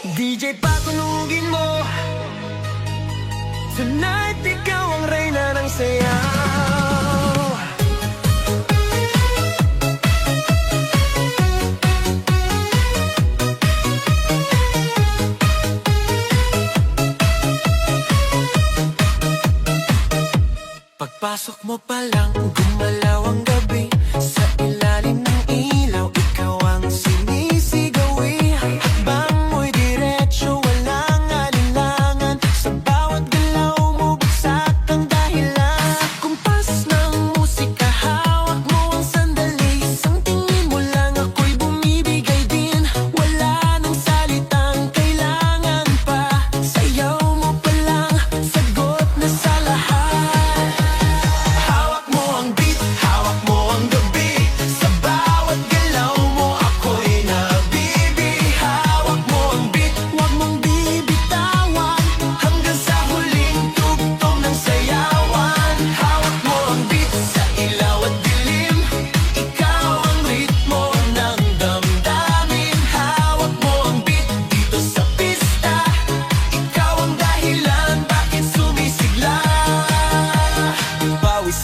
DJ patunugin mo. Tonight ikaw ang reyna ng sayaw. Pagpasok mo pa lang, gumalaw ang gabi. Sa ilalim ng ilaw, ikaw ang sinisigawi. Hakbang mo'y diretso, walang alinlangan. Sa bawat galaw mo, bagsak ang dahilan. Sa kumpas ng musika, hawak mo ang sandali. Isang tingin mo lang, ako'y bumibigay din. Wala nang salitang kailangan pa. Sayaw mo pa lang, sagot na sa lahat.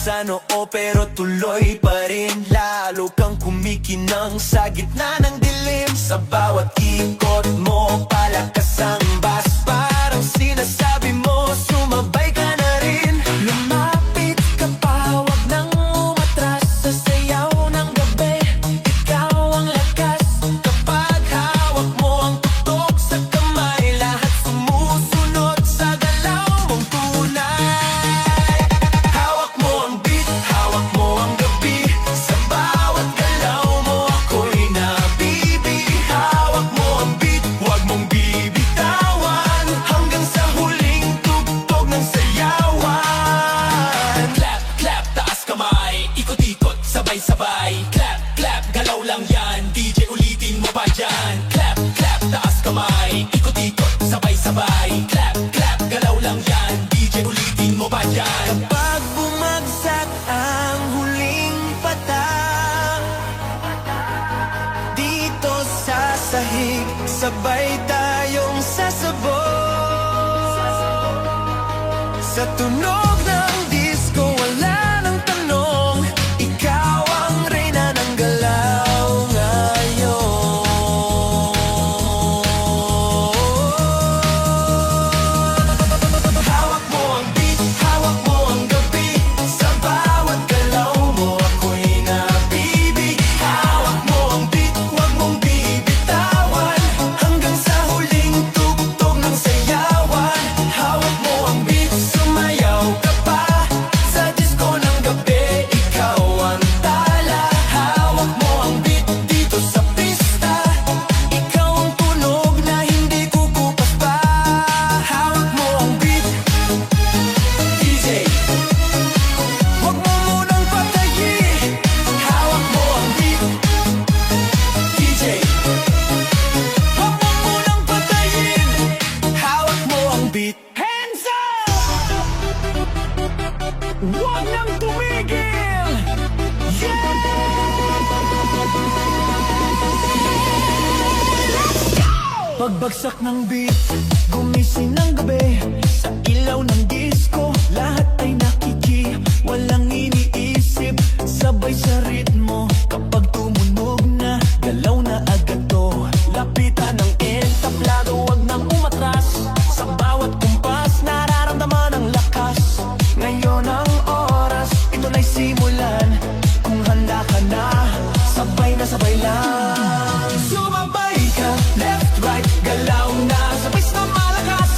Sa noo pero tuloy pa rin. Lalo kang kumikinang sa gitna ng dilim. Sa bawat ikot mo, palakas ang bass. Parang sinasabi mo, sumabay ka na rin. Lumapit ka pa, wag nang umatras. Sa sayaw ng gabi, ikaw ang lakas. Kapag hawak mo ang tutok sa kamay, lahat sumusunod sa galaw mong tunay. Sabay, clap, clap, galaw lang yan. DJ ulitin mo pa dyan. Clap, clap, taas kamay. Ikot-ikot, sabay-sabay. Clap, clap, galaw lang yan. DJ ulitin mo pa dyan. Kapag bumagsak ang huling patak, dito sa sahig, sabay tayong sasabog. Sa tunog ng disco, wala nang tanong. Ikaw ang reyna ng galaw ngayon. Hawak mo ang beat, hawak mo ang gabi. Sa bawat galaw mo, ako'y nabibig. Hawak mo ang beat, huwag mong bibitawan. Hanggang sa huling tugtog ng sayawan. Hawak mo ang beat, sumayaw ka pa. Sa disco ng gabi, ikaw ang tala. Hawak mo ang beat dito sa pista. Ikaw ang tunog na hindi kukupas pa. Hawak mo ang beat, DJ. Huwag mo munang patayin. Hawak mo ang beat, DJ. Huwag mo munang patayin. Hawak mo ang beat. Hands up! Huwag nang tumigil! Yeah! Pagbagsak ng beat, gumising ng gabi. Sa ilaw ng disco, lahat ay nakiki. Walang iniisip, sabay sa ritmo. Kapag tumunog na, galaw na agad to. Lapitan ng entablado, wag nang umatras. Sa bawat kumpas, nararamdaman ang lakas. Ngayon ang oras, ito na'y simulan. Kung handa ka na, sabay lang. Sumabay ka, left, right, galaw na. Sabay na malakas,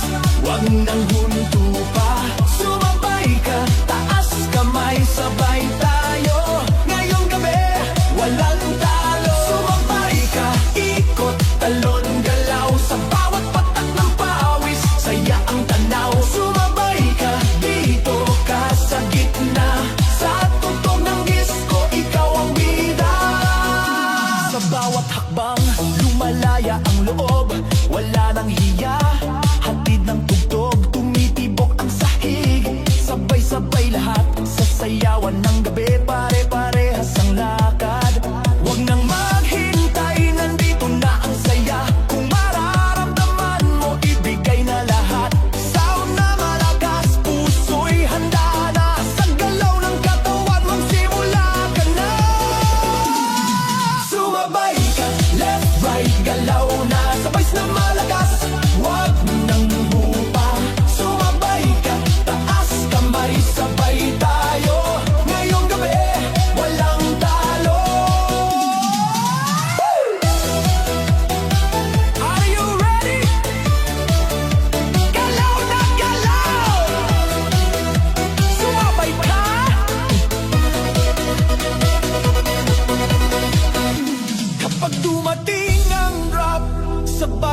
wag nang huminto pa. Sumabay ka, taas kamay, sabay tayo. Ngayong gabi, walang talo. Sumabay ka, ikot, talon, galaw. Sa bawat patak ng pawis, saya ang tanaw. Sumabay ka, dito ka sa gitna. Sa tugtog ng disco, ikaw ang bida. Sa bawat hakbang, lumalaya ang loob.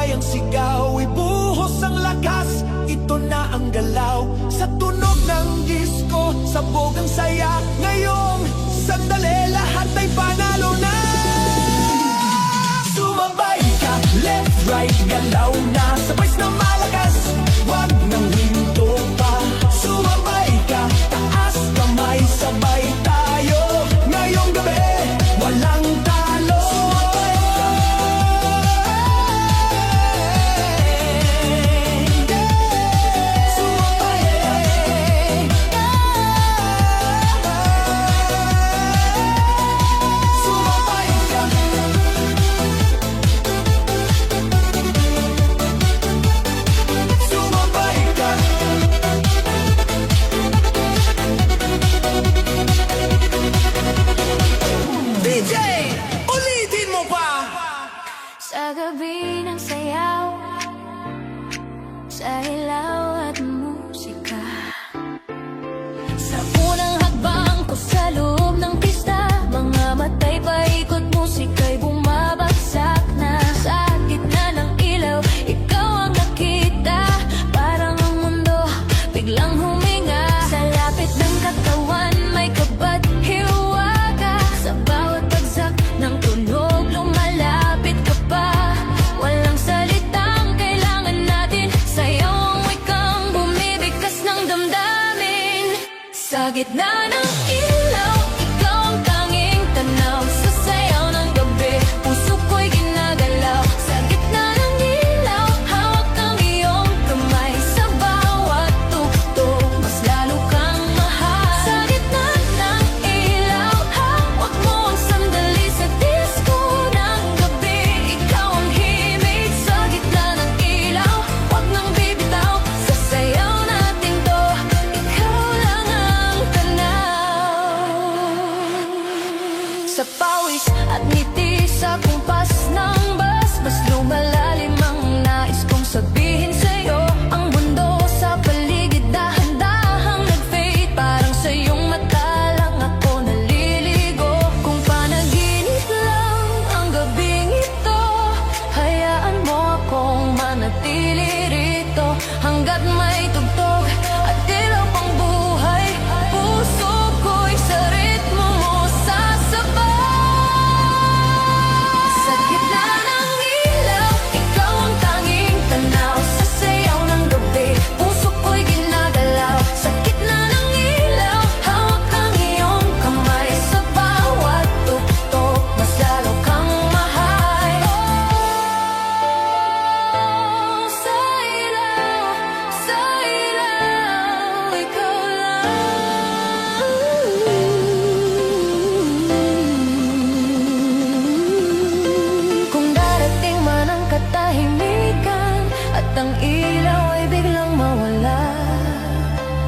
sumabay ang sigaw, ibuhos ang lakas, ito na ang galaw. Sa tunog ng disco, sabog ang saya. Ngayong sandali, lahat ay panalo na. Sumabay ka, left, right, galaw na. Sabay na malakas, wag nang hinto pa. Sumabay ka, taas kamay, sabay tayo. Ngayong gabi, walang talo. DJ, ulitin mo pa! Sa gabi ng sayaw, sa ilaw at musika, sa unang hakbang ko sa loob ng pista, mga matay paikot, musika'y bumabagsak na. Sa gitna ng ilaw, ikaw ang nakita, parang ang mundo biglang huminga. Sa lapit ng katawan, may kabat hiwaga. Sa bawat bagsak ng tunog, lumalapit ka pa. Walang salitang kailangan natin, sayaw ang wikang bumibigkas ng damdamin. Sa gitna ng ilaw, ikaw ang tanging tanaw. Sa sayaw ng gabi, puso ko'y ginagalaw. Sa gitna ng ilaw, hawak ang iyong kamay. Sa bawat tugtog, mas lalo kang mahal. Sa gitna ng ilaw, hawak mo ang sandali. Sa disco ng gabi, ikaw ang himig. Sa gitna ng ilaw, wag nang bibitaw. Sa sayaw natin to, ikaw lang ang tanaw. Sa pawis at ngiti, sa kumpas ng bus, mas lumalalim ang nais kong sabihin sa'yo. Ang mundo sa paligid dahan-dahang nag-fade, parang sa iyong mata lang ako naliligo. Kung panaginip lang ang gabing ito, hayaan mo akong manatili rito. Hanggat may tugtog at ilaw pang buhay, puso ko'y sa ritmo mo sasabay. Sa gitna ng ilaw, ikaw ang tanging tanaw. Sa sayaw ng gabi, puso ko'y ginagalaw. Sa gitna ng ilaw, hawak ang iyong kamay. Sa bawat tugtog, mas lalo kang mahal. Oh, sa ilaw, ikaw lang. Kung darating man ang katahimikan at ang ilaw ay biglang mawala,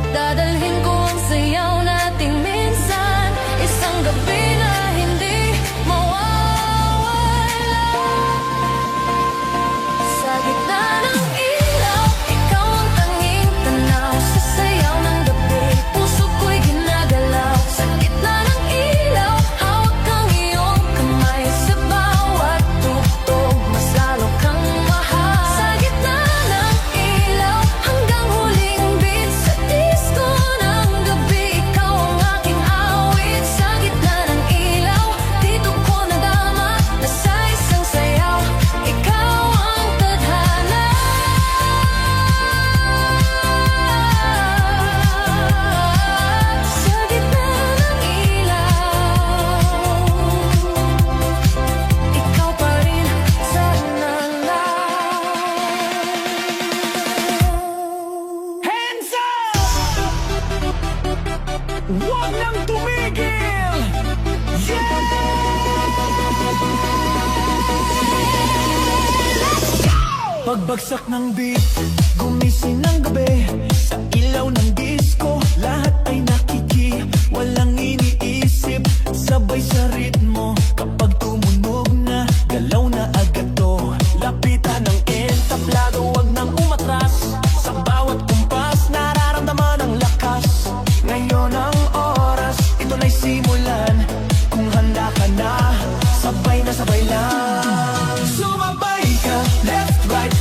dadalhin ko ang sayaw nating minsan, isang gabi na hindi mawawala. Sa gitna ng ilaw, ikaw ang tanging tanaw. Sa sayaw ng gabi, puso ko'y ginagalaw. Sa gitna ng ilaw, hawak ang iyong kamay. Sa bawat tugtog, mas lalo kang mahal. Sa gitna ng ilaw, hanggang huling beat. Sa disco ng gabi, ikaw ang aking awit. Sa gitna ng ilaw, dito ko nadama na sa isang sayaw, ikaw ang tadhana. Sa gitna ng ilaw, ikaw pa rin sa nanaw. Hands up! Huwag nang tumigil! Yeah! Pagbagsak ng beat, gumising ng gabi. Sa ilaw ng disco, lahat ay nakiki. Walang iniisip, sabay sa ritmo. Kapag tumunog na, galaw na agad to. Lapitan ng entablado, wag nang umatras. Sa bawat kumpas, nararamdaman ang lakas. Ngayon ang oras, ito na'y simulan. Kung handa ka na, sabay na sabay lang. Sumabay ka, left, right,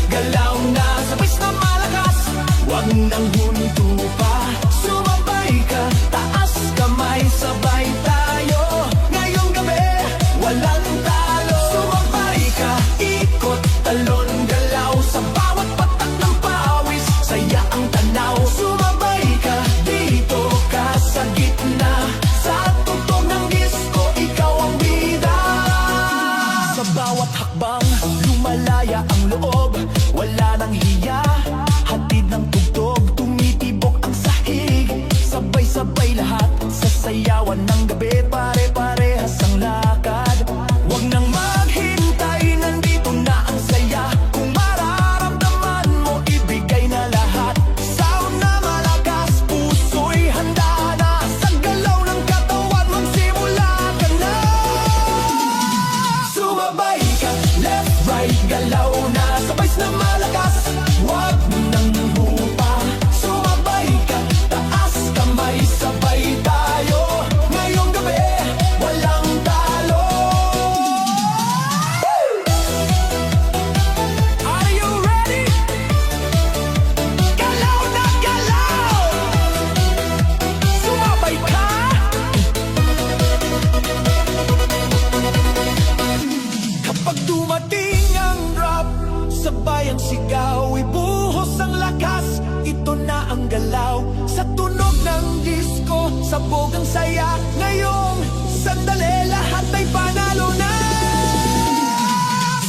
sabay ang sigaw, ibuhos ang lakas, ito na ang galaw. Sa tunog ng disco, sabog ang saya. Ngayong sandali, lahat ay panalo na.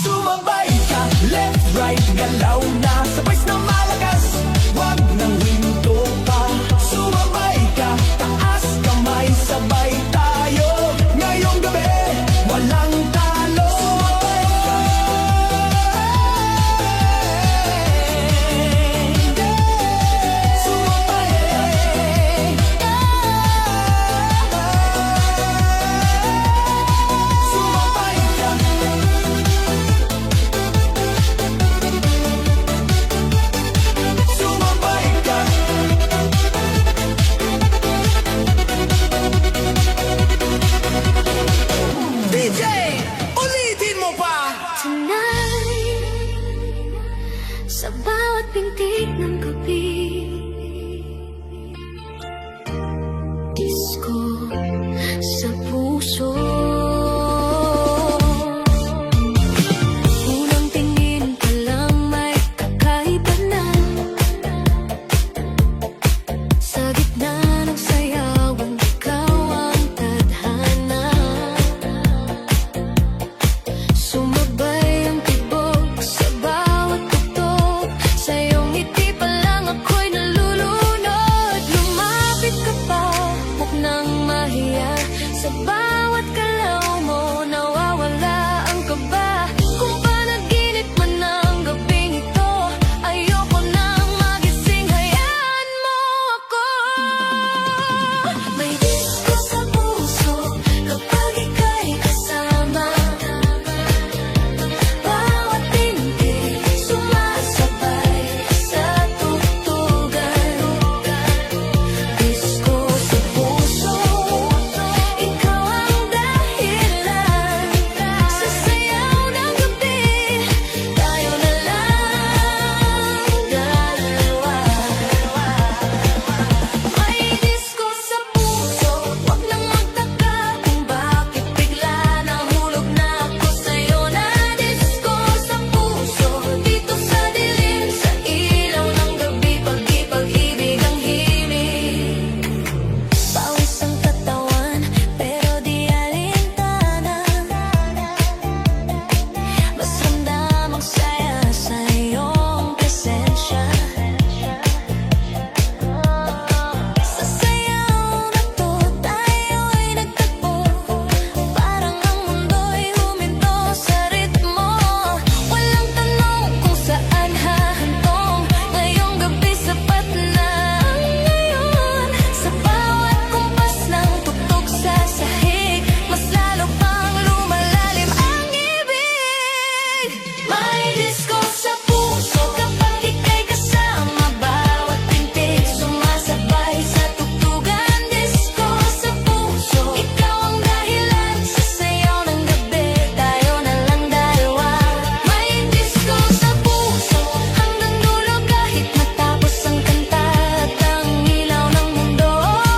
Sumabay ka, left, right, galaw na. Sabay na malakas, wag nang hinto pa. Sumabay ka, taas kamay, sabay tayo. Ngayong gabi, walang talo. Sumabay ka. Sumabay ka. Sumabay ka. DJ, ulitin mo pa. Tonight, sa bawat pintig ng gabi, disco sa puso. Unang tingin pa lang may kakaiba na. Sa gitna ng sayawan, ikaw ang tadhana. Sumabay ang tibok sa bawat tugtog. Sa iyong ngiti pa lang ako'y nalulunod. Lumapit ka pa, huwag nang mahiya. Sa bawat galaw mo, nawawala ang kaba. Kung panaginip man ang gabing ito, ayoko nang magising, hayaan mo ako. May disco sa puso kapag ika'y kasama. Bawat tindig sumasabay sa tugtugan. Disco sa puso, ikaw ang dahilan. Sa sayaw ng gabi, tayo na lang dalawa. May disco sa puso, wag nang magtaka kung bakit bigla nahulog na ako sa'yo. Na disco sa puso, dito sa dilim, sa ilaw ng gabi, pag-ibig ang himig. Pawis ang katawan, pero di alintana. Mas ramdam ang saya sa iyong presensya. Sa sayaw na to, tayo'y nagtagpo. Parang ang mundo'y huminto sa ritmo. Walang tanong kung saan hahantong. Ngayong gabi sapat na ang ngayon. Sa bawat kumpas ng tugtog sa sahig, mas lalo pang lumalalim ang ibig. May disco sa puso kapag ika'y kasama. Bawat pintig sumasabay sa tugtugan. Disco sa puso, ikaw ang dahilan. Sa sayaw ng gabi, tayo na lang dalawa. May disco sa puso hanggang dulo kahit matapos ang kanta at ang ilaw ng mundo.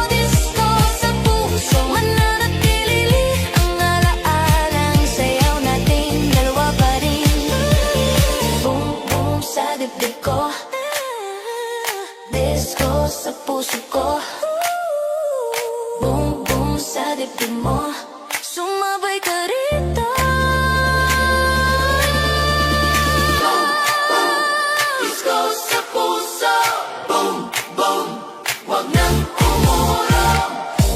Disco sa puso, mananatili ang alaalang sayaw nating dalawa pa rin. Boom, boom sa dibdib ko, disco sa puso ko. Boom, boom sa dibdib mo, sumabay ka rito. Disco sa puso, boom, boom, wag nang umurong.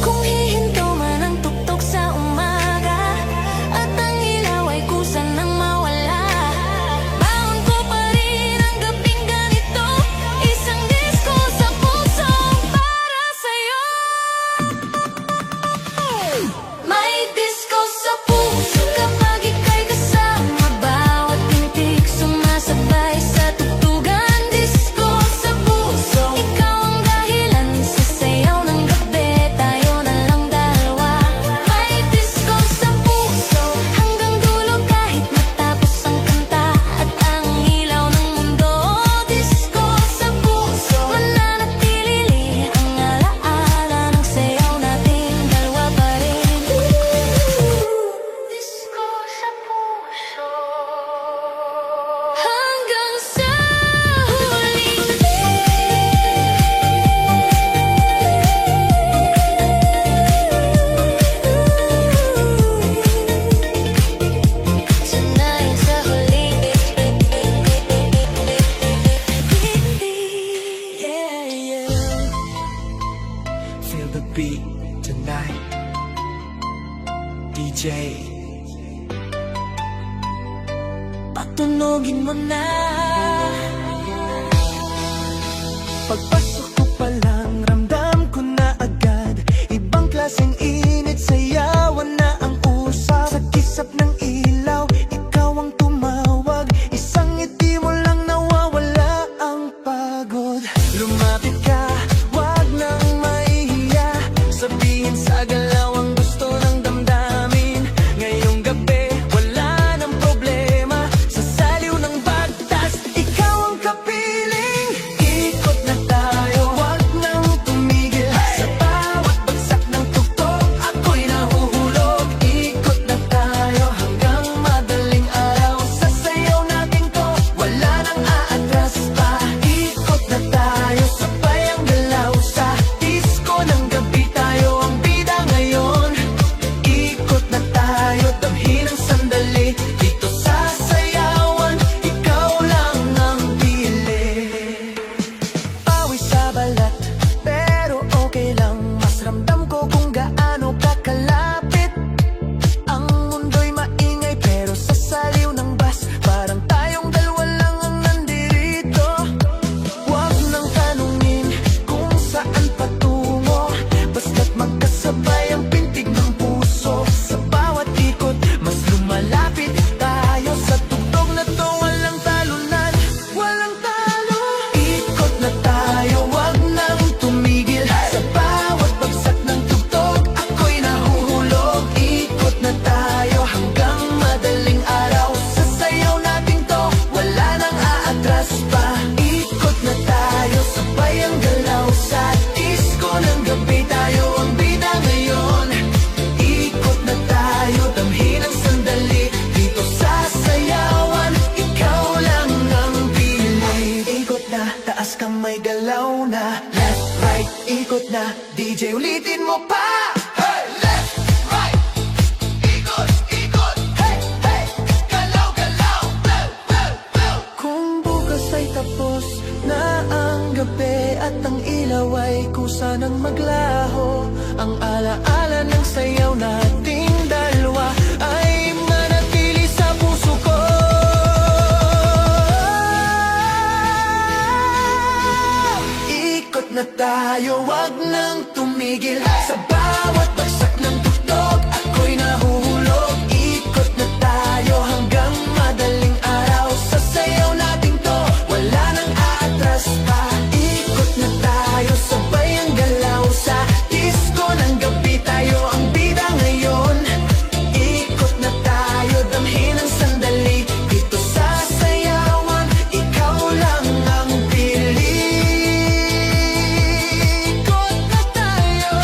Kung hihinto man ang tugtog sa umaga at ang ilaw ay kusa nang mawala, baon ko pa rin ang gabing ganito. Isang disco sa puso para sa'yo. May disco sa puso Tunugin mo na. Pagpasok ko pa lang, ramdam ko na agad ibang klaseng init, sayawan na ang usap. Sa kisap ng ilaw, ikaw ang tumawag. Isang ngiti mo lang nawawala ang pagod. Lumapit ka, wag nang mahihiya. Sabihin sa galaw ang gusto ng damdamin. Ngayong gabi, wala nang problema. Sa saliw ng bagtas, ikaw ang kapiling. Ikot na tayo, wag nang tumigil. Sa bawat bagsak ng tugtog, ako'y nahuhulog. Ikot na tayo hanggang madaling araw. Sa sayaw natin to, wala nang aatras pa. Ikot na tayo, sabay ang galaw. Sa disco ng gabi, tayo ang bida ngayon. Ikot na tayo, damhin ang sandali. Dito sa sayawan, ikaw lang ang pili. Pawis sa balat, pero okay lang. Mas ramdam ko kung gaano ka kalapit. Ang mundo'y maingay, pero sa saliw ng bus, parang tayong dalawa lang ang nandirito. Huwag nang tanungin kung saan patungo, basta't magkasabay ang pintig ng puso. Sa bawat ikot, mas lumalapit tayo. Sa tugtog na to, walang talunan, walang talo. Ikot na tayo, wag nang tumigil. Sa bawat bagsak ng tugtog, ako'y nahuhulog. Ikot na tayo hanggang madaling araw. Sa sayaw natin to, wala nang aatras pa. Ikot na tayo, sabay ang galaw. Sa disco ng gabi, tayo ang bida ngayon. Ikot na tayo, damhin ang sandali. Dito sa sayawan, ikaw lang ang pili. Ikot na, taas kamay, galaw na. Left, right, ikot na. DJ, ulitin mo pa. Hey, left, right, ikot, ikot. Hey, hey, galaw, galaw. Blow, blow, blow. Kung bukas ay tapos na ang gabi at ang ilaw ay kusa ng maglaho, ang alaala ng sayaw nating dalawa ay manatili sa puso ko. Ikot na tayo, wag nang tumigil. Sa bawat bagsak ng tugtog, ako'y nahuhulog. Ikot na tayo hanggang madaling araw. Sa sayaw natin to, wala nang aatras pa. Ikot na tayo, sabay ang galaw. Sa disco ng gabi, tayo ang bida ngayon. Ikot na tayo, damhin ang sandali. Dito sa sayawan, ikaw lang ang pili. Ikot na tayo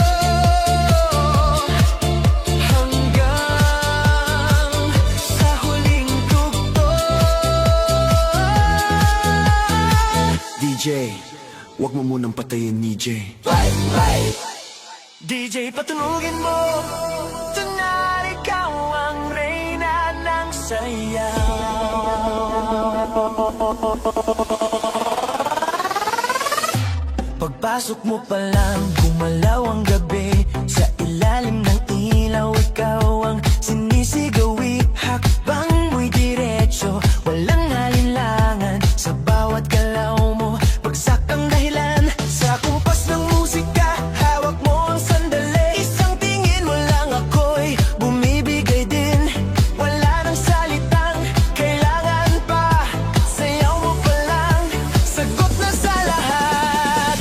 hanggang sa huling tugtog. DJ, wag mo munang patayin ni J. DJ, patunugin mo. Tonight, ikaw ang reyna ng sayaw. Pagpasok mo pa lang, gumalaw ang gabi. Sa ilalim ng ilaw, ikaw ang sinisigawi. Hakbang mo'y diretso, walang alinlangan. Sa bawat galaw mo, bagsak ang dahilan. Sa kumpas ng musika, hawak mo ang sandali. Isang tingin mo lang ako'y bumibigay din. Wala nang salitang kailangan pa. Sayaw mo pa lang, sagot na sa lahat.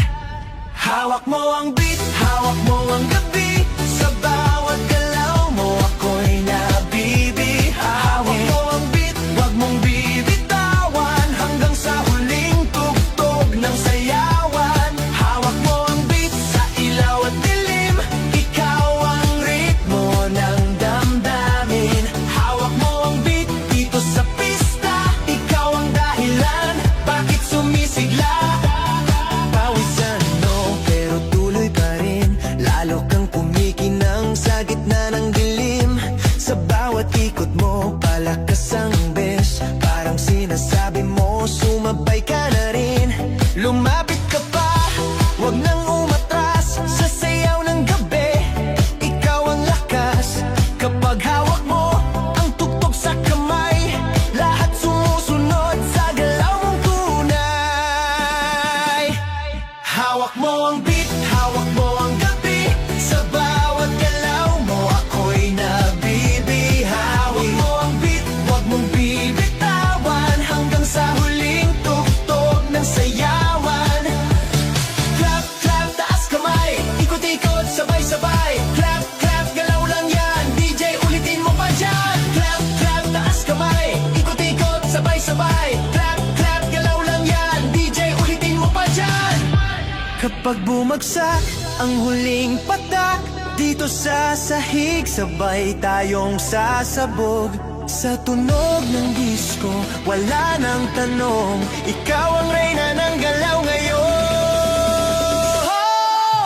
Hawak mo ang beat, hawak mo ang gabi. Sa bawat galaw mo, ako'y nabibi. Hawak mo ang beat, wag mong bibitawan. Hanggang sa huling tugtog ng sayawan. Hawak mo ang beat, sa ilaw at dilim. Ikaw ang ritmo ng damdamin. Hawak mo ang beat, dito sa pista. Ikaw ang dahilan, bakit sumisigla. Pawisan, no, pero tuloy pa Kapag bumagsak ang huling patak dito sa sahig, sabay tayong sasabog. Sa tunog ng disko, wala nang tanong, ikaw ang reyna ng galaw ngayon.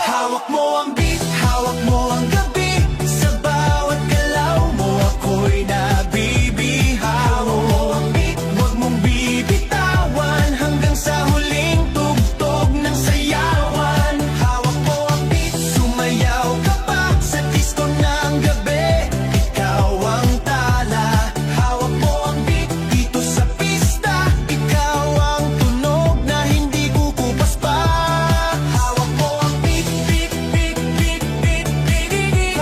Hawak mo ang beat, hawak mo ang gabi, sa bawat galaw mo ako'y nabibihaw. Hawak mo ang beat, huwag mong bibitawan, hanggang sa huling tugtog ng sayawan. Hawak mo ang beat, sumayaw ka pa sa disco ng gabi, ikaw ang tala. Hawak mo ang beat dito sa pista, ikaw ang tunog na hindi kukupas pa. Hawak mo ang beat, beat, beat, beat, beat, beat, beat.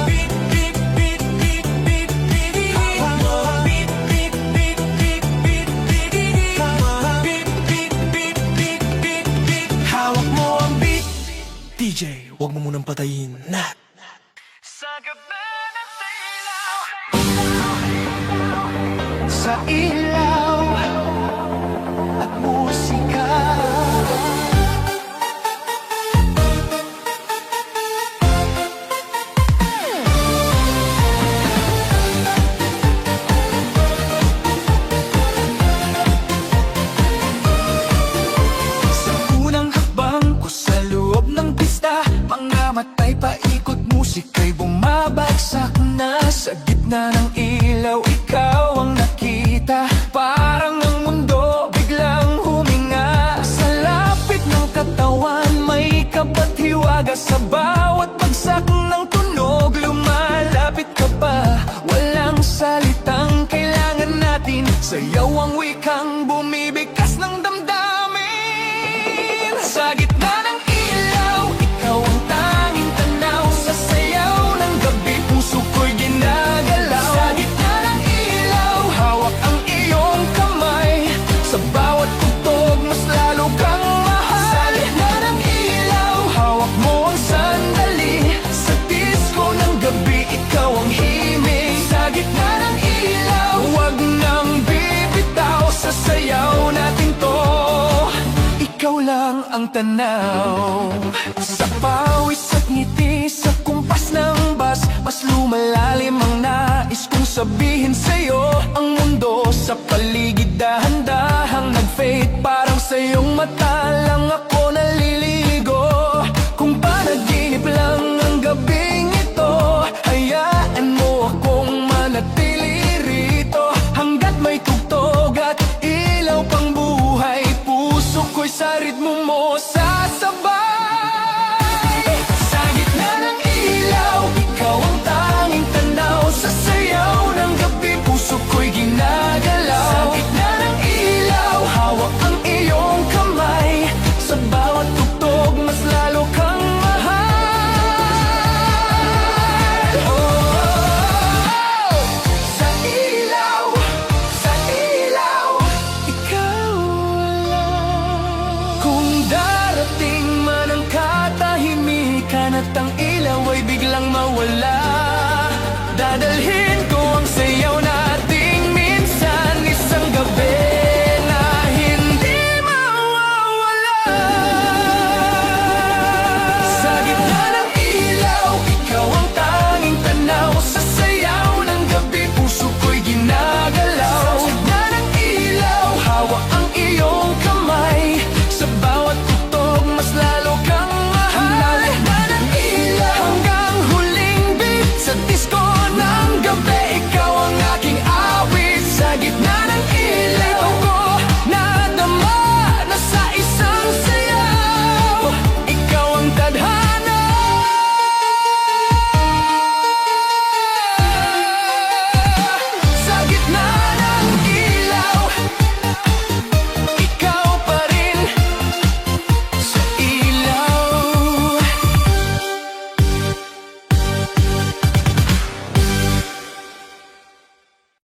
Beat, beat, beat, beat, beat, beat. Hawak mo ang beat, beat, beat, beat, beat, beat, beat. Beat, beat, beat, beat, beat, beat. Hawak mo ang beat. DJ, huwag mo munang patayin na. Sa gabi ng ilaw, sa ilaw at musika. Sa unang hakbang ko sa loob ng pista, mga matay paikot, musika'y bumabagsak na. Sa gitna ng ilaw, ikaw ang nakita, parang ang mundo biglang huminga. Sa lapit ng katawan, may kabathiwaga, sa bawat bagsak ng tunog, lumalapit ka pa. Walang salitang kailangan natin, sayaw ang wikang bumibigkas ng damdamin. Sa gitna ng ilaw, ikaw ang tanging tanaw, sa sayaw ng gabi, puso ko'y ginagalaw. Sa gitna ng ilaw, hawak ang iyong kamay, sa bawat tugtog, mas lalo kang mahal. Sa gitna ng ilaw, hawak mo ang sandali, sa disco ng gabi, ikaw ang himig. Sa gitna ng ilaw, huwag nang bibitaw, sa sayaw natin to, ikaw lang ang tanaw. Sa pawis at ngiti, sa kumpas ng bas, mas lumalalim ang nais kong sabihin sa'yo. Ang mundo sa paligid dahan-dahang nag-fade, parang sa iyong mata lang ako naliligo. Kung panaginip lang ang gabing ito, hayaan mo akong manatili rito, hanggat may tugtog at ilaw pang buhay, puso ko'y sa ritmo mo sasabay. Sa gitna ng ilaw, ikaw ang tanging tanaw, sa sayaw ng gabi, puso ko'y ginagalaw. Sa gitna ng ilaw, hawak ang iyong kamay, sa bawat tugtog, mas lalo kang mahal. Sa ilaw, ikaw lang. Kung darating man ang katahimikan at ang ilaw ay biglang mawala, dadalhin